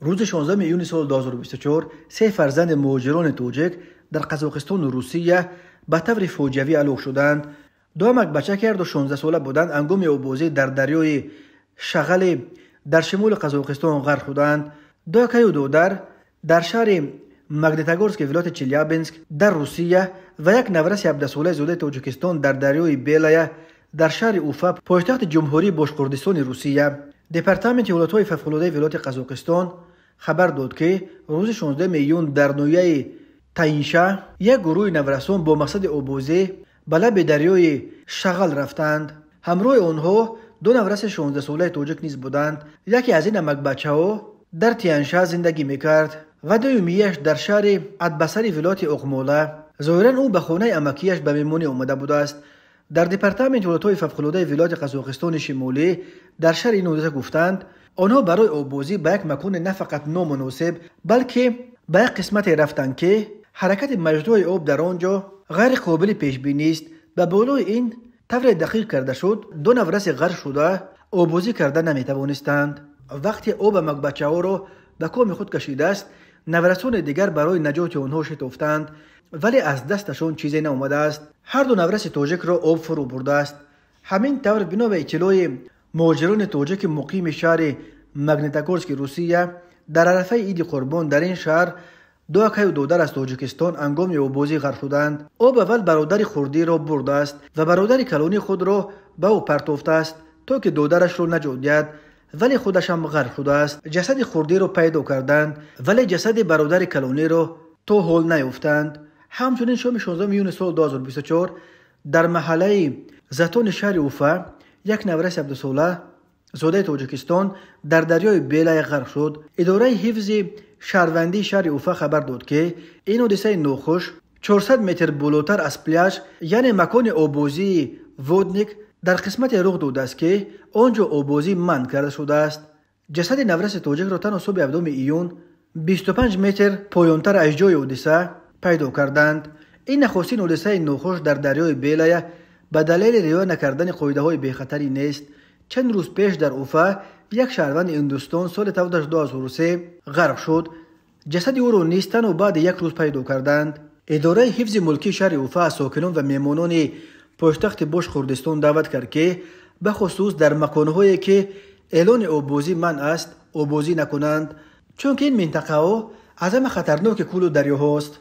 روز 16 میلیون سال 2024 سه فرزند مهاجران توجک در قزاقستان و روسیه به طور فوجوی هلاک شدند. دو مک بچه کرد و 16 ساله بودند انگام آبوزی در دریای شغل در شمال قزاقستان غرق شدند. دو که و دو در شهر ماگنیتگورسک ولایت چلیابینسک در روسیه و یک نفر 17 ساله زاده تاجیکستان در دریای بیلایه در شهر اوفا پایتخت جمهوری باشکردستان روسیه. دپارتمنت حالتهای فوق‌العاده ولایت قزاقستان خبر داد که روز 16 میلیون در نویه تاینشا یک گروه نورسان با مقصد آبوزی به لب دریای شغل رفتند. همراه آنها دو نفر 16 ساله تاجیک نیز بودند. یکی از این نمک بچه ها در تیانشا زندگی میکرد و دومیش در شهر ادبسری ولایت اقماله. ظاهرا او به خانه امکیش به مهمانی آمده بوده است. در دپارتمنت حالتهای فوق‌العاده ولایت قزاقستان شمالی در شهر این حادثه گفتند آنها برای آبوزی به یک مکان نه فقط نامناسب بلکه به یک قسمت رفتند که حرکت مجرای آب در آنجا غیر قابل پیش بینی است. به بالای این طور دقیق کرده شد دو نفر غرق شده آبوزی کرده نمیتوانستند. وقتی آب مک بچه ها را به کام خود کشیده است نورسان دیگر برای نجات آنها شتافتند ولی از دستشان چیزی نآمده است. هر دو نورس تاجیک را آب فرو برده است. همین طور بنا به اطلاع مهاجران تاجیک مقیم شهر ماگنیتگورسک روسیه در عرفه عید قربان در این شهر دو اکه و دو از تاجیکستان انگام آبوزی غرق شدند. آب اول برادر خردی را برده است و برادر کلانی خود را به او پرتافته است تا که دودرش را نجات دهد ولی خودش هم غرق شده است. جسد خردی را پیدا کردند ولی جسد برادر کلانی را تا حال نیافتند. همچنین شام 16 میلیون سال 2024 در محله زتون شهر اوفا یک نفر 17 ساله زاده تاجیکستان در دریای بیلای غرق شد. اداره حفظ شهروندی شهر اوفا خبر داد که این حادثه ناخوش 400 متر بالاتر از پلیاژ یعنی مکان آبوزی وودنیک در قسمت رخ داده است که آنجا آبوزی منع کرده شده است. جسد نورس تاجیک را تناسب 7 میلیون 25 متر پایانتر از جای حادثه پیدا کردند. این نخستین حادثه ناخوش در دریای بیلایه به دلیل رعایت نکردن قاعده‌های بی‌خطری نیست. چند روز پیش در اوفا یک شهروند هندوستان سال 2003 غرق شد. جسد او را نیستن و بعد یک روز پیدا کردند. اداره حفظ ملکی شهر اوفا از ساکنان و مهمانان پایتخت باشکردستان دعوت کرد که به خصوص در مکان‌هایی که اعلان آبوزی منع است آبوزی نکنند چون که این منطقه ها از همه خطرناک کول و دریاهاست.